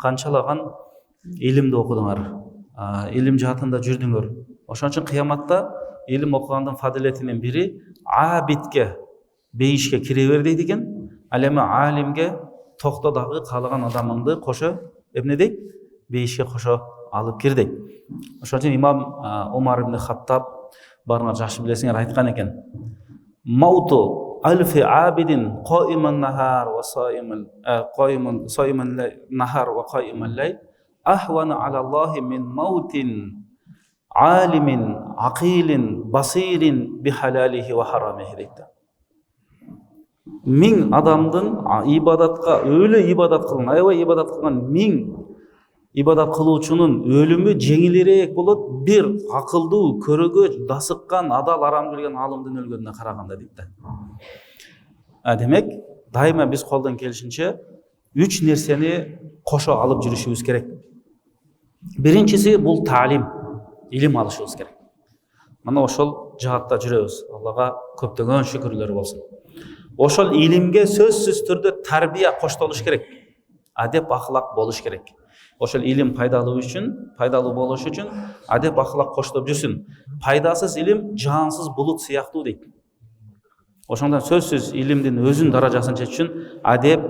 канчалаган илимди окудуңар, илим жаатында жүрдүңөр. Ошон үчүн кыяматта илим окугандын фадилетинин бири абидке, бейишке кире бер дейт экен. Ал эми алимге токто дагы каалаган адамыңды кошо эмне дейт? Бейишке кошо алып кир дейт. Ошон үчүн имам Умар ибн Хаттаб барыңар жакшы билесиңер айткан экен. Мауту альфи абидин qa'iman nahar wa sa'iman nahar wa qa'iman layl ahwana 'ala Allah min mautin alimin aqilin basirin bi halalihi wa haramihi deydi. Миң адамдын ибадатка өлө ибадат кылган, аябай ибадат кылган миң ибадат кылуучунун өлүмү жеңилирээк болот бир акылдуу, көрөгө дасыккан, адал арам билген алымдын өлгөнүнө караганда дейт. Демек, дайыма биз колдон келишинче 3 нерсени кошо алып жүрүшүбүз керек. Биринчиси бул таалим, илим алышыбыз керек. Мына ошол жаатта жүрөбүз. Аллага көптөгөн шүкүрлөр болсун. Ошол илимге сөзсүз түрдө тарбия коштолуш керек. Адеп ахлак болуш керек. Ошол илим пайдалуу болуш үчүн адеп ахлак коштоп жүрсүн. Пайдасыз илим жансыз булут сыяктуу дейт. Ошондон сөзсүз илимдин өзүн даражасын жетиш үчүн адеп,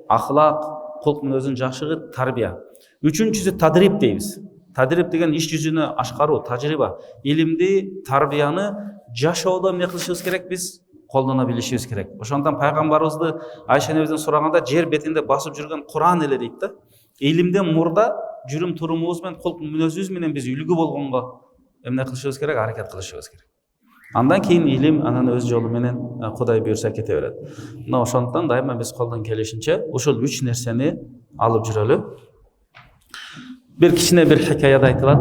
ахлак, кулк мүнөзүн жакшыртып тарбия. Үчүнчүсү тадрип дейбиз. Тадрип деген иш жүзүнө ашкаруу, тажрыйба. Илимди, тарбияны жашоодо эмне кылышыбыз керек биз? Колдоно билишибиз керек. Ошондон пайгамбарыбызды Айша энебизден сураганда жер бетинде басып жүргөн Куран эле дейт да. Илимден мурда жүрүм турумубуз менен кулк мүнөзүбүз менен биз үлгү болгонго эмне кылышыбыз керек? Аракет кылышыбыз керек. Андан кийин илим анан өз жолу менен Кудай буйрса кете берет. Мына ошондон дайыма биз колдон келишинче ушул 3 нерсени алып жүрөлү. Bir kişine bir hikayede aytılan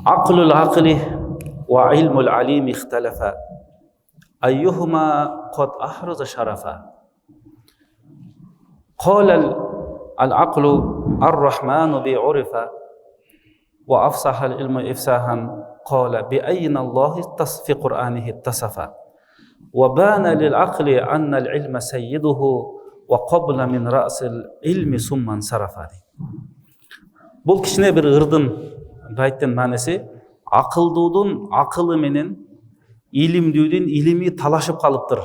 Aklul akli ve ilmul alim ihtelefa Eyyuhuma qad ahraza şarafa Qala al-aqlu ar-rahmanu bi'urifa Ve afsahal ilmu ifsahan Qala bi'ayna Allahi fi Qur'anihi tasafa Ve bana lil-aqli annal ilma sayyiduhu Ve qabla min ra'sil ilmi summan sarafa Бұл кішіне бір ырдын байттын мәнесі ақылдуудун ақылы менен илимдүүдүн илими талашып калыптыр.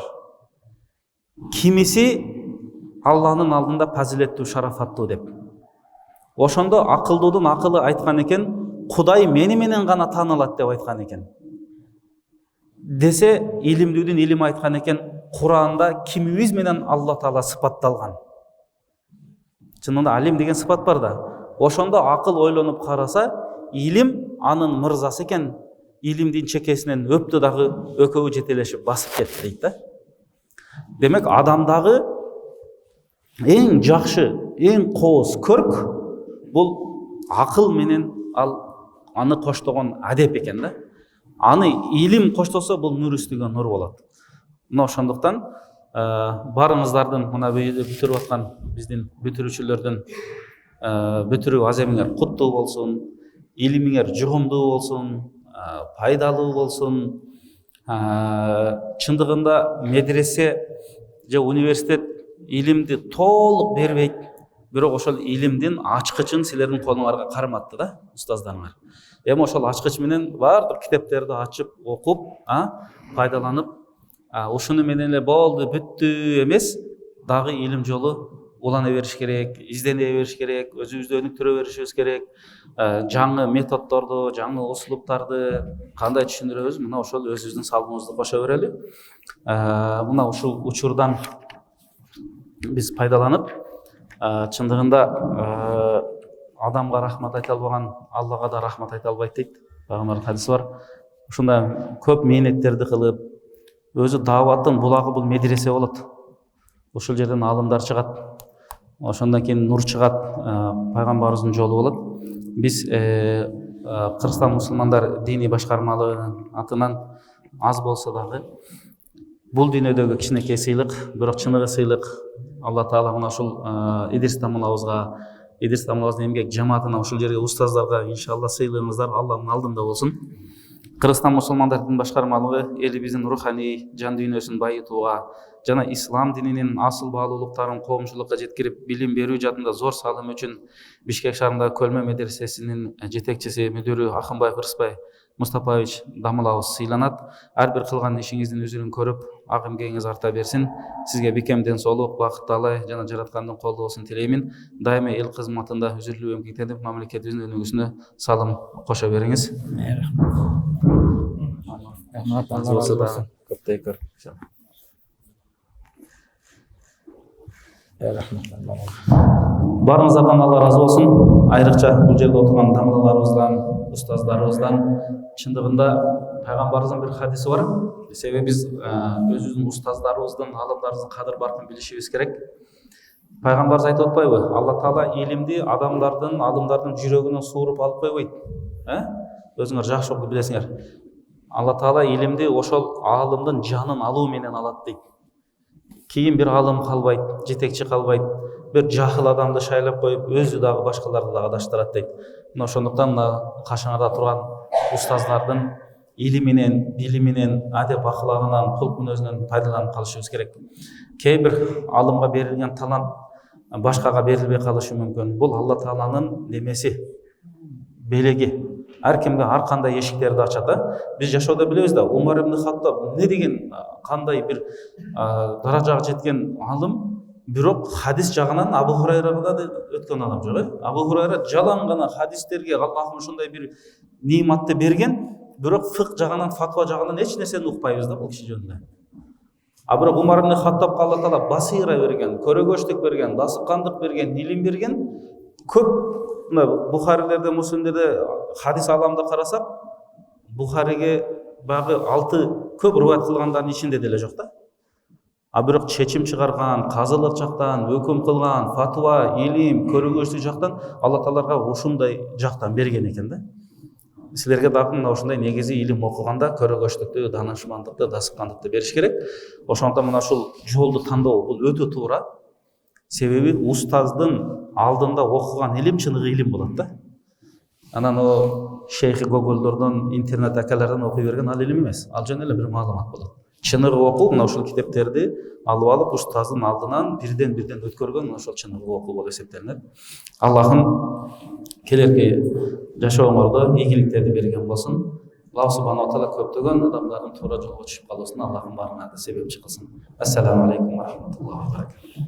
Кимиси Алланын алдында фазилеттүү, шарафаттуу деп. Ошондо акылдуудун акылы айткан экен, Кудай мени менен гана таанылат деп айткан экен. Десе илимдүүдүн илими айткан экен, Куранда кимибиз менен Алла Таала сыпатталган. Чынында алим деген сыпат бар да. Ошондо акыл ойлонуп караса, илим анын мырзасы экен, илимдин чекесинен өптү дагы экөөбү жетелешип басып кетти дейт да. Демек адамдагы эң жакшы, эң кооз көрк бул акыл менен аны коштогон адеп экен да. Аны илим коштосо бул нур үстүгө нур болот. Мына ошондуктан барыңыздардын мына бүтүрүп аткан биздин бүтүрүүчүлөрдүн бүтүрүү аземиңер куттуу болсун, илимиңер жугумдуу болсун, пайдалуу болсун. Чындыгында медресе же университет илимди толук бербейт, бирок ошол илимдин ачкычын силердин колуңарга карматты да, устаздарыңар. Эми ошол ачкыч менен баардык китептерди ачып, окуп, пайдаланып, ушуну менен эле болду, бүттү эмес, дагы илим жолу улана бериш керек, издене бериш керек, өзүбүздү өнүктүрө беришибиз керек. Жаңы методдорду, жаңы услуптарды кандай түшүндүрөбүз, мына ошол өзүбүздүн салымыбызды кошо берели. Мына ушул учурдан биз пайдаланып, чындыгында адамга рахмат айта албаган Аллага да рахмат айта албайт дейт. Пайгамбардын хадиси бар. Ушундай көп мээнеттерди кылып, өзү дааваттын булагы бул медресе болот. Ушул жерден алымдар чыгат. Ошондон кийин нур чыгат, пайгамбарыбыздын жолу болот. Биз Кыргызстан мусулмандар диний башкармалыгынын атынан аз болсо дагы бул дүйнөдөгү кичинекей сыйлык, бирок чыныгы сыйлык Алла Таала мына ушул Идрис Тамылабыздын эмгек жамаатына, ушул жерге устаздарга иншалла сыйлыгыңыздар Алланын алдында болсун. Кыргызстан мусулмандардын башкармалыгы элибиздин руханий жан дүйнөсүн байытууга жана ислам дининин асыл баалуулуктарын коомчулукка жеткирип билим берүү жаатында зор салым үчүн Бишкек шаарындагы Көлмө медресесинин жетекчиси мүдүрү Акынбаев Рыспай Мустапаевич Дамылабыз сыйланат. Ар бир кылган ишиңиздин өзүрүн көрүп, ак эмгегиңиз арта берсин. Сизге бекем ден соолук, бакыт таалай жана жараткандын колдоосун тилеймин. Дайыма эл кызматында үзүрлүү эмгектенип, мамлекетибиздин өнүгүүсүнө салым кошо бериңиз. Рахмат, Алла разы болсун. Көптөй көр. Баарыңыздардан Алла разы болсун. Айрыкча бул жерде отурган дамылаларыбыздан, устаздарыбыздан чындыгында пайгамбарыбыздын бир хадиси бар. Себеби биз өзүбүздүн устаздарыбыздын, алымдарыбыздын кадыр баркын билишибиз керек. Пайгамбарыбыз айтып атпайбы? Алла Таала илимди адамдардын, алымдардын жүрөгүнөн сууруп алып койбойт. Өзүңөр жакшы окуп билесиңер. Алла Таала илимди ошол алымдын жанын алуу менен алат дейт. Кийин бир алым калбайт, жетекчи калбайт. Бир жахыл адамды шайлап коюп, өзү дагы башкаларды дагы адаштырат дейт. Мына ошондуктан кашыңарда турган устаздардын илиминен, билиминен, адеп аклагынан, кулк мүнөзүнөн пайдаланып калышыбыз керек. Кээ бир алымга берилген талант башкага берилбей калышы мүмкүн. Бул Алла Тааланын немеси, белеги. Ар кимге ар кандай эшиктерди ачат. Биз жашоодо билебиз да, Умар ибн Хаттаб не деген кандай бир даражага жеткен алым, бирок хадис жагынан Абу Хурайрага да өткөн адам жок. Абу Хурайра жалаң гана хадистерге Аллахым ушундай бир ниматты берген, бирок фикх жагынан, фатва жагынан эч нерсени укпайбыз да бул киши жөнүндө. Бирок Умар ибн Хаттабка Алла Таала басыйра берген, көрөгөчтүк берген, дасыккандык берген, илим берген. Көп Бухарилерде, Муслимдерде хадис аламда карасак, Бухариге багы 6 көп рываят кылгандардын ичинде деле жок да. Бирок чечим чыгарган, казылык жактан, өкүм кылган, фатва, илим, көрөгөчтүк жактан Алла Таалага ушундай жактан берген экен да. Силерге дагы мына ушундай негизи илим окуганда көрөгөчтүктү, данышмандыкты, дасыккандыкты бериш керек. Ошондон мына ушул жолду тандоо бул өтө туура. Себеби устаздын алдында окуган илим чыныгы илим болот да. Анан о шейхи Гогольдордон, интернет акалардан окуй берген ал илим эмес. Ал жөн эле бир маалымат болот. Чыныгы окуу мына ушул китептерди алып алып устаздын алдынан бирден өткөргөн мына ошол чыныгы окуу болуп эсептелинет. Аллахым келерки жашооңордо ийгиликтерди берген болсун. Аллах субханаху ва таала көптөгөн адамдардын туура жолго түшүп калуусуна Аллахым баарына да себепчи кылсын. Ассаламу алейкум ва рахматуллахи ва баракатух.